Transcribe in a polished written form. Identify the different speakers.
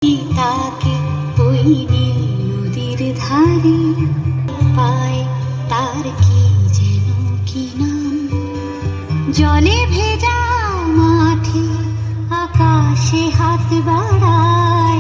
Speaker 1: তাকে ওই নীল নদীর ধারে পায়, তার কি যেন কি নাম। জলে ভেজা মাঠে আকাশে হাত বাড়ায়,